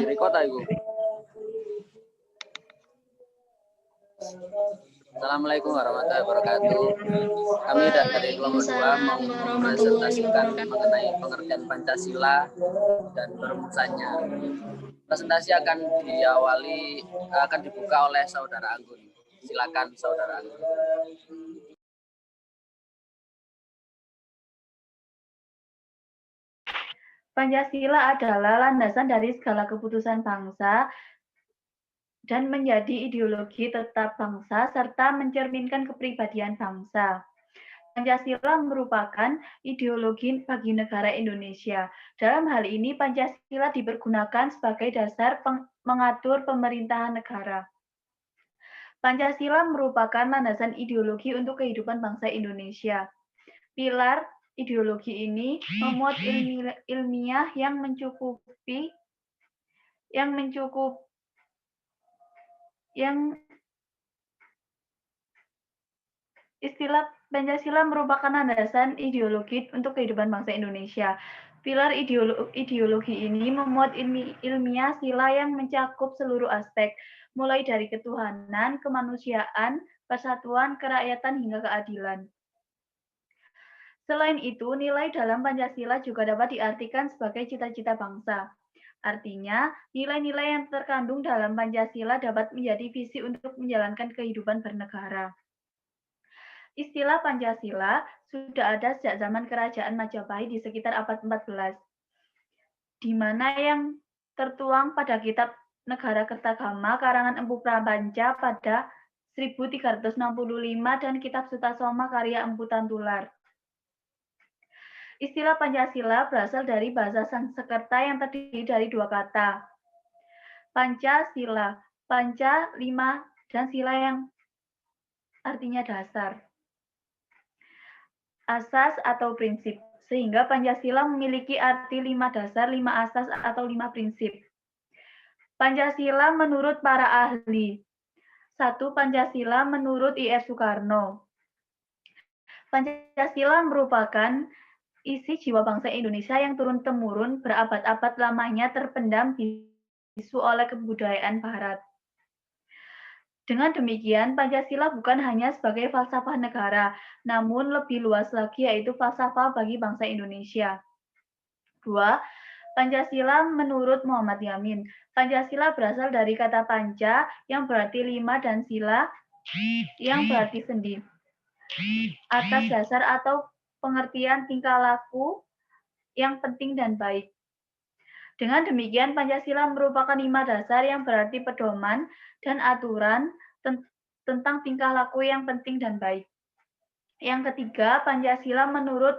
di kota Ibu. Assalamualaikum warahmatullahi wabarakatuh. Kami dari kelompok 2 mau mempresentasikan mengenai pengertian Pancasila dan perumusannya. Presentasi akan dibuka oleh Saudara Anggun. Silakan Saudara Anggun. Pancasila adalah landasan dari segala keputusan bangsa dan menjadi ideologi tetap bangsa serta mencerminkan kepribadian bangsa. Pancasila merupakan ideologi bagi negara Indonesia. Dalam hal ini, Pancasila dipergunakan sebagai dasar mengatur pemerintahan negara. Pancasila merupakan landasan ideologi untuk kehidupan bangsa Indonesia. Pilar ideologi ini memuat ilmiah yang istilah Pancasila merupakan landasan ideologi untuk kehidupan bangsa Indonesia. Pilar ideologi ini memuat ilmiah sila yang mencakup seluruh aspek, mulai dari ketuhanan, kemanusiaan, persatuan, kerakyatan, hingga keadilan. Selain itu, nilai dalam Pancasila juga dapat diartikan sebagai cita-cita bangsa. Artinya, nilai-nilai yang terkandung dalam Pancasila dapat menjadi visi untuk menjalankan kehidupan bernegara. Istilah Pancasila sudah ada sejak zaman Kerajaan Majapahit di sekitar abad 14, di mana yang tertuang pada Kitab Negara Kertagama karangan Empu Prapanca pada 1365 dan Kitab Sutasoma karya Empu Tantular. Istilah Pancasila berasal dari bahasa Sanskerta yang terdiri dari dua kata. Pancasila, panca 5 dan sila yang artinya dasar. Asas atau prinsip, sehingga Pancasila memiliki arti 5 dasar, 5 asas atau 5 prinsip. Pancasila menurut para ahli. 1. Pancasila menurut I.R. Soekarno. Pancasila merupakan isi jiwa bangsa Indonesia yang turun-temurun berabad-abad lamanya terpendam bisu oleh kebudayaan Barat. Dengan demikian, Pancasila bukan hanya sebagai falsafah negara, namun lebih luas lagi yaitu falsafah bagi bangsa Indonesia. 2. Pancasila menurut Muhammad Yamin. Pancasila berasal dari kata panca yang berarti 5 dan sila yang berarti sendi. Atas dasar atau pengertian tingkah laku yang penting dan baik. Dengan demikian, Pancasila merupakan 5 dasar yang berarti pedoman dan aturan tentang tingkah laku yang penting dan baik. Yang ketiga, Pancasila menurut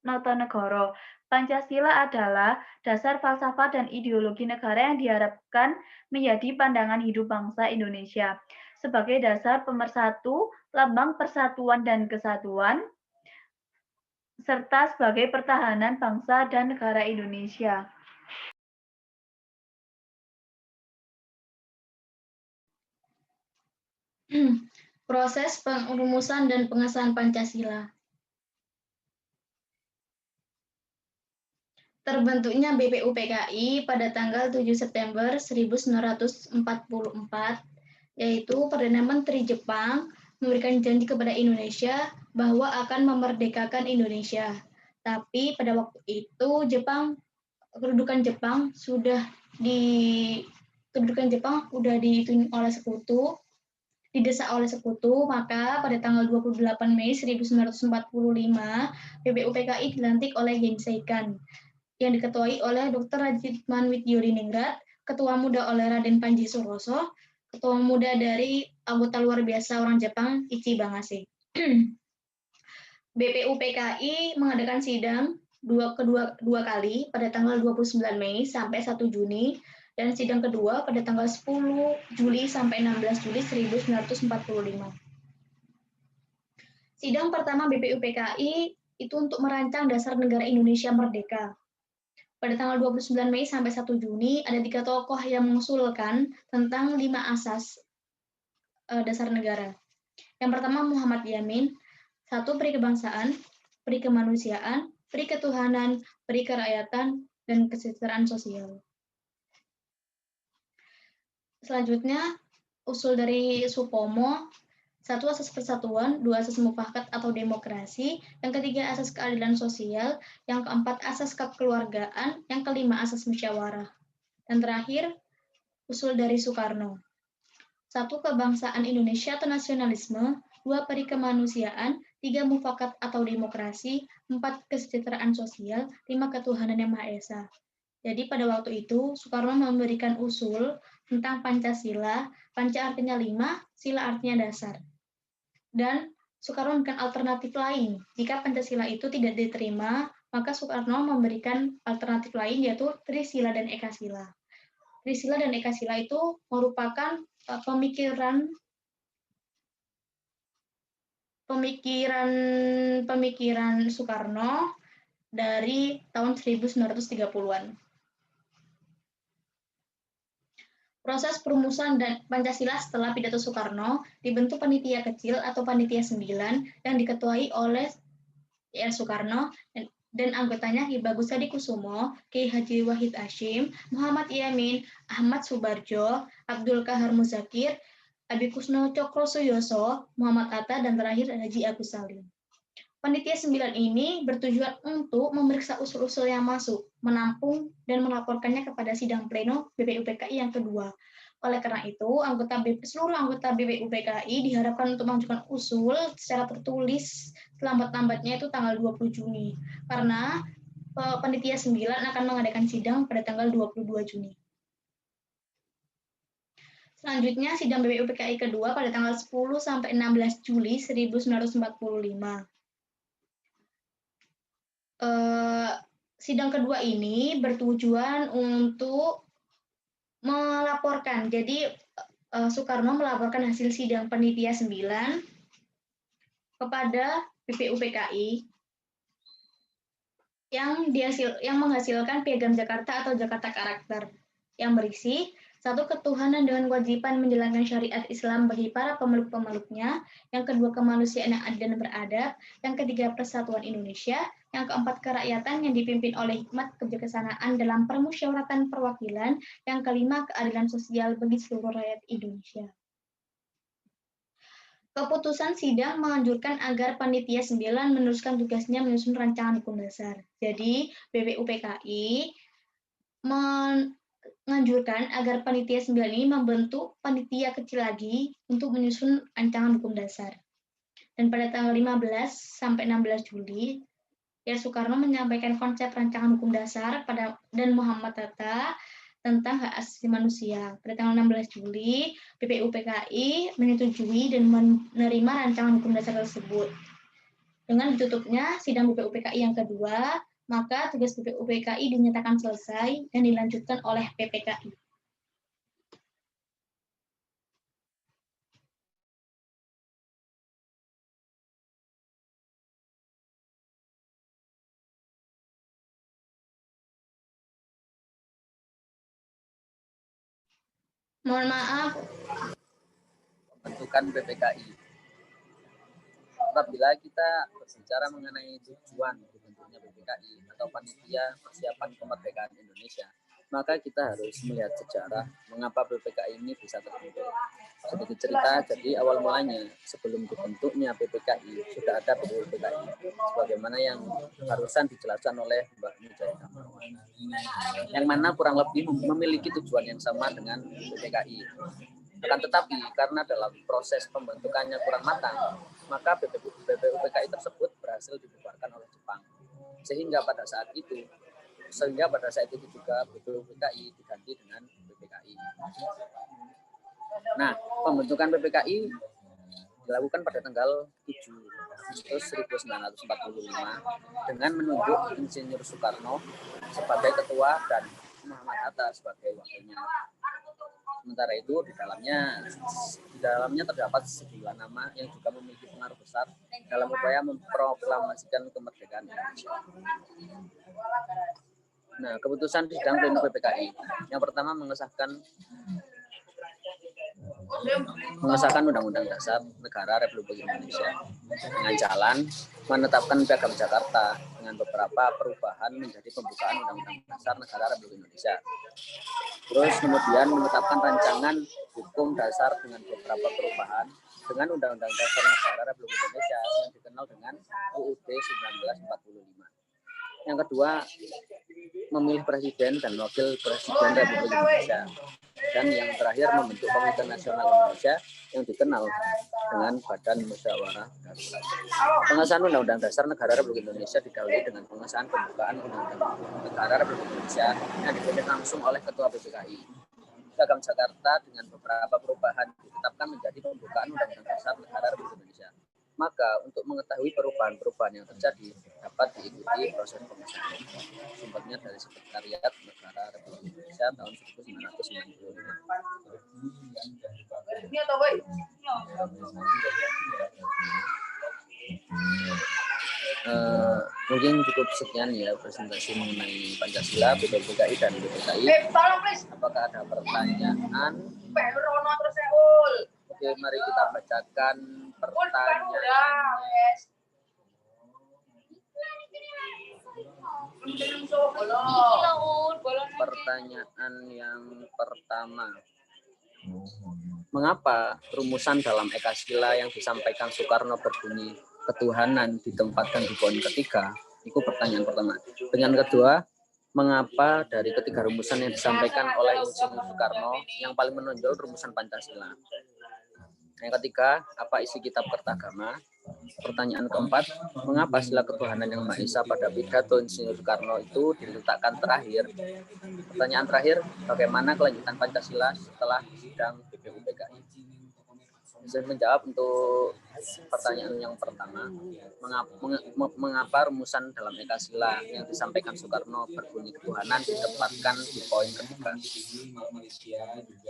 Notonegoro. Pancasila adalah dasar falsafah dan ideologi negara yang diharapkan menjadi pandangan hidup bangsa Indonesia sebagai dasar pemersatu, lambang persatuan dan kesatuan, serta sebagai pertahanan bangsa dan negara Indonesia. Proses pengrumusan dan pengesahan Pancasila. Terbentuknya BPUPKI pada tanggal 7 September 1944, yaitu Perdana Menteri Jepang memberikan janji kepada Indonesia bahwa akan memerdekakan Indonesia. Tapi pada waktu itu kedudukan Jepang sudah oleh sekutu, didesak oleh sekutu, maka pada tanggal 28 Mei 1945 BPUPKI dilantik oleh Genshei Kan yang diketuai oleh Dr. Rajitman Widyodiningrat, Ketua Muda oleh Raden Panji Suroso, Ketua Muda dari anggota luar biasa orang Jepang, Ichi Bangase. BPUPKI mengadakan sidang dua kali pada tanggal 29 Mei sampai 1 Juni, dan sidang kedua pada tanggal 10 Juli sampai 16 Juli 1945. Sidang pertama BPUPKI itu untuk merancang dasar negara Indonesia merdeka. Pada tanggal 29 Mei sampai 1 Juni, ada 3 tokoh yang mengusulkan tentang 5 asas dasar negara. Yang pertama Muhammad Yamin, 1. Peri kebangsaan, peri kemanusiaan, peri ketuhanan, peri kerakyatan, dan kesejahteraan sosial. Selanjutnya, usul dari Supomo, 1 asas persatuan, 2 asas mufakat atau demokrasi, yang ketiga asas keadilan sosial, yang keempat asas kekeluargaan, yang kelima asas musyawarah. Dan terakhir, usul dari Soekarno. 1 kebangsaan Indonesia atau nasionalisme, 2 peri kemanusiaan, 3 mufakat atau demokrasi, 4 kesejahteraan sosial, 5 ketuhanan yang Maha Esa. Jadi pada waktu itu Soekarno memberikan usul tentang Pancasila, Panca artinya 5, sila artinya dasar. Dan Soekarno memberikan alternatif lain. Jika Pancasila itu tidak diterima, maka Soekarno memberikan alternatif lain yaitu Trisila dan Ekasila. Trisila dan Ekasila itu merupakan pemikiran Soekarno dari tahun 1930-an. Proses perumusan dan Pancasila setelah pidato Soekarno dibentuk panitia kecil atau panitia 9 yang diketuai oleh R. Soekarno dan anggotanya Ki Bagus Hadikusumo, Ki Haji Wahid Hasyim, Muhammad Yamin, Ahmad Subarjo, Abdul Kahar Muzakir, Abi Kusno Cokrosuyoso, Muhammad Atta, dan terakhir Haji Agus Salim. Panitia 9 ini bertujuan untuk memeriksa usul-usul yang masuk, menampung, dan melaporkannya kepada sidang pleno BPUPKI yang kedua. Oleh karena itu, seluruh anggota BPUPKI diharapkan untuk mengajukan usul secara tertulis selambat-lambatnya itu tanggal 20 Juni. Karena Panitia 9 akan mengadakan sidang pada tanggal 22 Juni. Selanjutnya, sidang BPUPKI kedua pada tanggal 10 sampai 16 Juli 1945. Sidang kedua ini bertujuan untuk melaporkan. Jadi Soekarno melaporkan hasil sidang panitia 9 kepada BPUPKI yang menghasilkan Piagam Jakarta atau Jakarta Karakter yang berisi 1. Ketuhanan dengan kewajiban menjalankan syariat Islam bagi para pemeluk-pemeluknya, yang kedua kemanusiaan yang adil dan beradab, yang ketiga persatuan Indonesia, yang keempat kerakyatan yang dipimpin oleh hikmat kebijaksanaan dalam permusyawaratan perwakilan, yang kelima keadilan sosial bagi seluruh rakyat Indonesia. Keputusan sidang menganjurkan agar Panitia 9 meneruskan tugasnya menyusun rancangan hukum dasar. Jadi, BPUPKI menganjurkan agar Panitia 9 ini membentuk panitia kecil lagi untuk menyusun rancangan hukum dasar. Dan pada tanggal 15 sampai 16 Juli, R. Soekarno menyampaikan konsep rancangan hukum dasar dan Muhammad Hatta tentang hak asasi manusia. Pada tanggal 16 Juli, BPUPKI menyetujui dan menerima rancangan hukum dasar tersebut. Dengan ditutupnya sidang BPUPKI yang kedua, maka tugas BPUPKI dinyatakan selesai dan dilanjutkan oleh PPKI. Mohon maaf. Pembentukan PPKI. Apabila kita berbicara mengenai tujuan dibentuknya PPKI atau Panitia Persiapan Kemerdekaan Indonesia, maka kita harus melihat sejarah mengapa PPKI ini bisa terbentuk. Sedikit cerita, jadi awal mulanya sebelum dibentuknya PPKI sudah ada BPUPKI, sebagaimana yang barusan dijelaskan oleh Mbak Mujaidah, yang mana kurang lebih memiliki tujuan yang sama dengan PPKI. Akan tetapi karena dalam proses pembentukannya kurang matang, maka BPUPKI tersebut berhasil dibubarkan oleh Jepang. Sehingga pada saat itu juga BPUPKI diganti dengan PPKI. Nah, pembentukan PPKI dilakukan pada tanggal 7 Agustus 1945 dengan menunjuk Insinyur Soekarno sebagai ketua dan Muhammad Hatta sebagai wakilnya. Sementara itu di dalamnya terdapat sejumlah nama yang juga memiliki pengaruh besar dalam upaya memproklamasikan kemerdekaan Indonesia. Nah, keputusan sidang pleno PPKI yang pertama mengesahkan mengesahkan Undang-Undang Dasar Negara Republik Indonesia dengan jalan menetapkan Piagam Jakarta dengan beberapa perubahan menjadi pembukaan Undang-Undang Dasar Negara Republik Indonesia. Terus kemudian menetapkan rancangan hukum dasar dengan beberapa perubahan dengan Undang-Undang Dasar Negara Republik Indonesia yang dikenal dengan UUD 1945. Yang kedua, memilih presiden dan wakil presiden Republik Indonesia. Dan yang terakhir, membentuk Komite Nasional Indonesia yang dikenal dengan Badan Musyawarah Darurat. Pengesahan Undang-Undang Dasar Negara Republik Indonesia didahului dengan pengesahan pembukaan Undang-Undang Negara Republik Indonesia yang dipimpin langsung oleh Ketua PPKI. Piagam Jakarta dengan beberapa perubahan ditetapkan menjadi pembukaan Undang-Undang Dasar Negara Republik Indonesia. Maka untuk mengetahui perubahan-perubahan yang terjadi dapat diikuti proses pengesahan. Sumbernya dari Sekretariat Negara Republik Indonesia tahun 1995. Mungkin cukup sekian ya presentasi mengenai Pancasila, BPPKI dan BPKI. Apakah ada pertanyaan? Oke, mari kita bacakan pertanyaannya. Pertanyaan yang pertama. Mengapa rumusan dalam Ekasila yang disampaikan Soekarno berbunyi ketuhanan ditempatkan di poin ketiga? Itu pertanyaan pertama. Pertanyaan kedua, mengapa dari ketiga rumusan yang disampaikan oleh Insinyur Soekarno yang paling menonjol rumusan Pancasila? Yang ketiga, apa isi kitab Kertagama? Pertanyaan keempat, mengapa sila ketuhanan yang Maha Esa pada pidato Insinyur Soekarno itu diletakkan terakhir? Pertanyaan terakhir, bagaimana kelanjutan Pancasila setelah sidang BPUPKI? Saya menjawab untuk pertanyaan yang pertama, mengapa rumusan dalam Ekasila yang disampaikan Soekarno berbunyi ketuhanan ditempatkan di poin ketiga.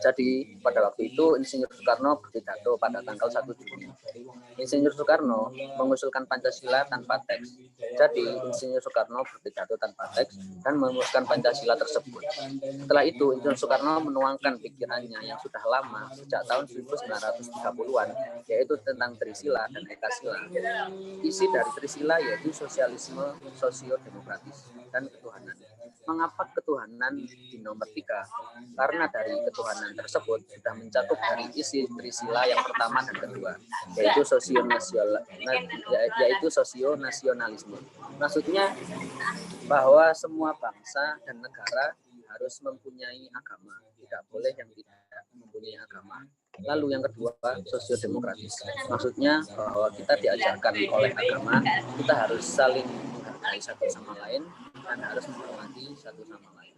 Jadi pada waktu itu Insinyur Soekarno berpidato pada tanggal 1 Juni. Insinyur Soekarno mengusulkan Pancasila tanpa teks. Jadi Insinyur Soekarno berpidato tanpa teks dan merumuskan Pancasila tersebut. Setelah itu Insinyur Soekarno menuangkan pikirannya yang sudah lama sejak tahun 1930-an, yaitu tentang Trisila dan Ekasila. Isi dari Trisila yaitu sosialisme sosio-demokratis dan ketuhanan. Mengapa ketuhanan di nomor 3? Karena dari ketuhanan tersebut sudah mencakup dari isi Trisila yang pertama dan kedua, yaitu sosionasionalisme. Maksudnya bahwa semua bangsa dan negara harus mempunyai agama, tidak boleh yang tidak mempunyai agama. Lalu yang kedua, sosiodemokratis. Maksudnya bahwa kita diajarkan oleh agama, kita harus saling menghargai satu sama lain dan harus menghormati satu sama lain.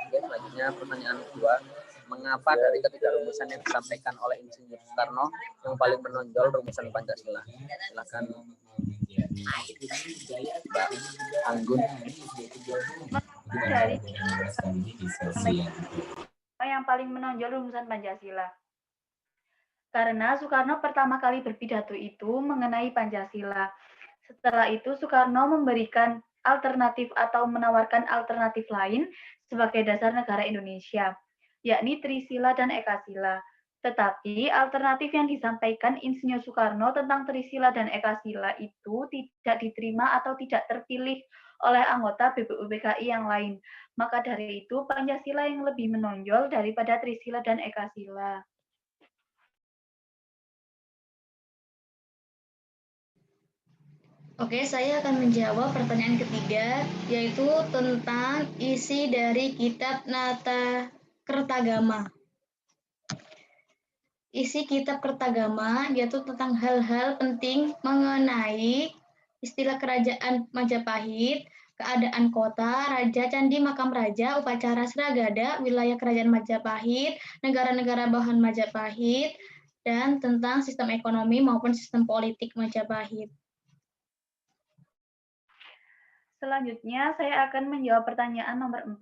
Oke, selanjutnya pertanyaan kedua, mengapa dari ketiga rumusan yang disampaikan oleh Insinyur Soekarno yang paling menonjol rumusan Pancasila? Silakan Mbak Anggun. Dari yang paling menonjol rumusan Pancasila. Karena Soekarno pertama kali berpidato itu mengenai Pancasila. Setelah itu Soekarno memberikan alternatif atau menawarkan alternatif lain sebagai dasar negara Indonesia, yakni Trisila dan Ekasila. Tetapi alternatif yang disampaikan Insinyur Soekarno tentang Trisila dan Ekasila itu tidak diterima atau tidak terpilih oleh anggota BPUPKI yang lain. Maka dari itu Pancasila yang lebih menonjol daripada Trisila dan Ekasila. Oke, saya akan menjawab pertanyaan ketiga, yaitu tentang isi dari kitab Nata Kertagama. Isi kitab Kertagama yaitu tentang hal-hal penting mengenai istilah kerajaan Majapahit, keadaan kota, raja, candi, makam raja, upacara seragada, wilayah kerajaan Majapahit, negara-negara bawahan Majapahit, dan tentang sistem ekonomi maupun sistem politik Majapahit. Selanjutnya, saya akan menjawab pertanyaan nomor 4.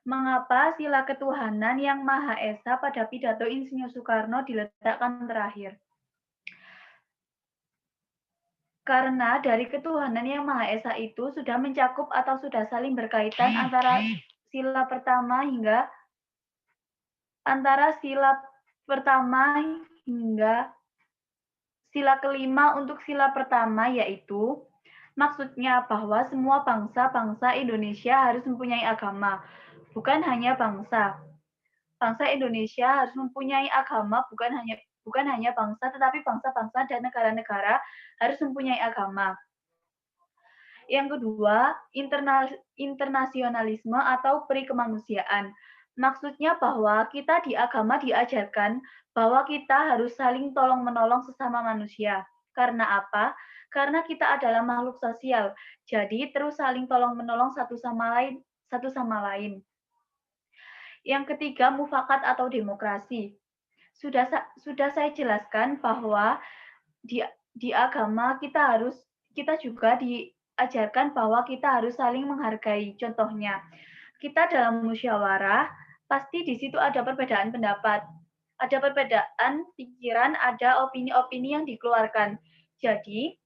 Mengapa sila ketuhanan yang Maha Esa pada pidato Insinyur Soekarno diletakkan terakhir? Karena dari ketuhanan yang Maha Esa itu sudah mencakup atau sudah saling berkaitan antara sila pertama hingga antara sila pertama hingga sila kelima untuk sila pertama yaitu maksudnya bahwa semua bangsa-bangsa Indonesia harus mempunyai agama, bukan hanya bangsa. Bangsa Indonesia harus mempunyai agama, bukan hanya bangsa, tetapi bangsa-bangsa dan negara-negara harus mempunyai agama. Yang kedua, internasionalisme atau peri kemanusiaan. Maksudnya bahwa kita di agama diajarkan bahwa kita harus saling tolong-menolong sesama manusia. Karena apa? Karena kita adalah makhluk sosial. Jadi terus saling tolong-menolong satu sama lain. Yang ketiga, mufakat atau demokrasi. Sudah saya jelaskan bahwa di agama kita juga diajarkan bahwa kita harus saling menghargai. Contohnya, kita dalam musyawarah pasti di situ ada perbedaan pendapat, ada perbedaan pikiran, ada opini-opini yang dikeluarkan. Jadi,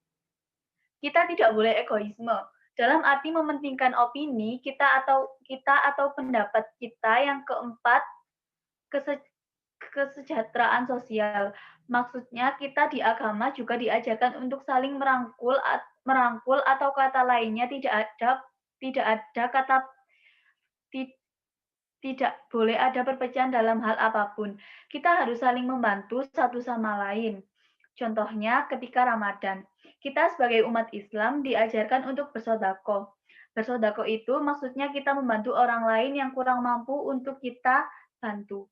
kita tidak boleh egoisme. Dalam arti mementingkan opini kita atau pendapat kita. Yang keempat, kesejahteraan sosial. Maksudnya kita di agama juga diajarkan untuk saling merangkul atau kata lainnya tidak boleh ada perpecahan dalam hal apapun. Kita harus saling membantu satu sama lain. Contohnya ketika Ramadan, kita sebagai umat Islam diajarkan untuk bersedekah. Bersedekah itu maksudnya kita membantu orang lain yang kurang mampu untuk kita bantu.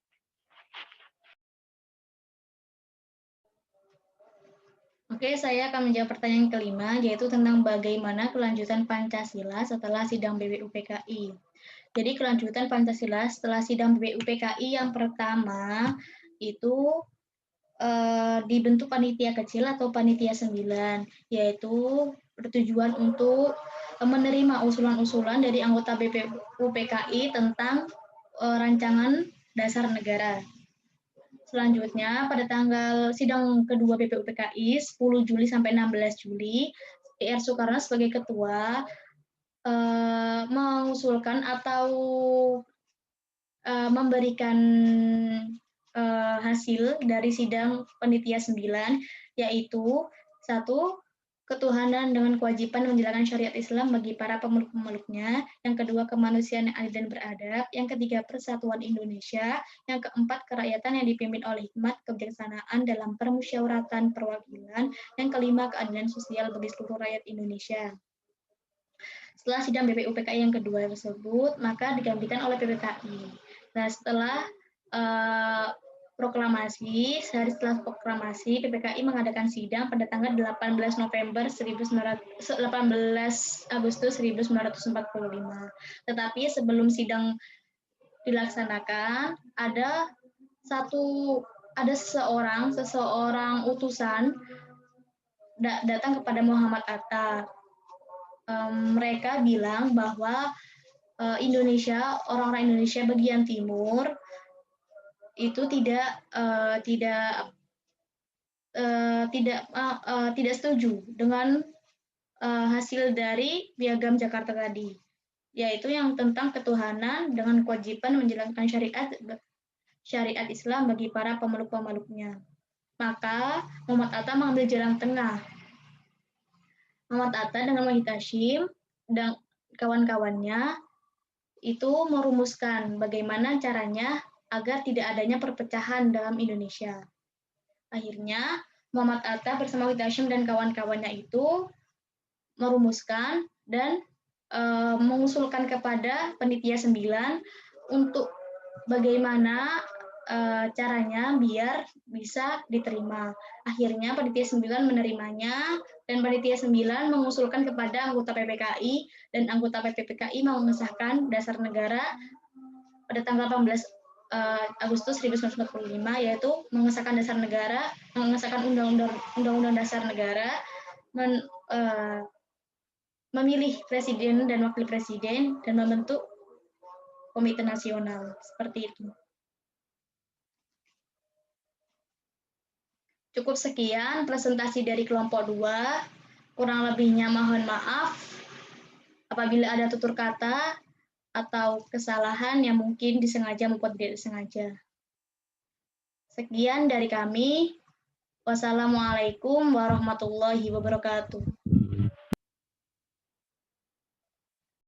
Oke, saya akan menjawab pertanyaan kelima, yaitu tentang bagaimana kelanjutan Pancasila setelah sidang BPUPKI. Jadi kelanjutan Pancasila setelah sidang BPUPKI yang pertama itu dibentuk panitia kecil atau panitia 9, yaitu bertujuan untuk menerima usulan-usulan dari anggota BPUPKI tentang rancangan dasar negara. Selanjutnya, pada tanggal sidang kedua BPUPKI 10 Juli sampai 16 Juli, PR Soekarno sebagai ketua mengusulkan atau memberikan hasil dari sidang panitia 9, yaitu 1. Ketuhanan dengan kewajiban menjalankan syariat Islam bagi para pemeluk-pemeluknya. Yang kedua, kemanusiaan yang adil dan beradab. Yang ketiga, persatuan Indonesia. Yang keempat, kerakyatan yang dipimpin oleh hikmat, kebijaksanaan dalam permusyawaratan perwakilan. Yang kelima, keadilan sosial bagi seluruh rakyat Indonesia. Setelah sidang BPUPKI yang kedua tersebut, maka digantikan oleh PPKI. Nah, setelah proklamasi, sehari setelah proklamasi, PPKI mengadakan sidang pada tanggal 18 Agustus 1945. Tetapi sebelum sidang dilaksanakan, ada seseorang utusan datang kepada Muhammad Atta. Mereka bilang bahwa orang-orang Indonesia bagian timur itu tidak setuju dengan hasil dari Piagam Jakarta tadi, yaitu yang tentang ketuhanan dengan kewajiban menjalankan syariat Islam bagi para pemeluk-pemeluknya. Maka Muhammad Atta mengambil jalan tengah. Muhammad Atta dengan Wahid Hasyim dan kawan-kawannya itu merumuskan bagaimana caranya agar tidak adanya perpecahan dalam Indonesia. Akhirnya, Muhammad Atta bersama Wahid Hasyim dan kawan-kawannya itu merumuskan dan mengusulkan kepada panitia 9 untuk bagaimana caranya biar bisa diterima. Akhirnya panitia 9 menerimanya dan panitia 9 mengusulkan kepada anggota PPKI dan anggota PPKI mengesahkan dasar negara pada tanggal 18 Agustus 1945, yaitu mengesahkan dasar negara, mengesahkan undang-undang dasar negara, memilih presiden dan wakil presiden, dan membentuk komite nasional. Seperti itu. Cukup sekian presentasi dari kelompok 2. Kurang lebihnya mohon maaf apabila ada tutur kata atau kesalahan yang mungkin disengaja maupun tidak disengaja. Sekian dari kami. Wassalamualaikum warahmatullahi wabarakatuh.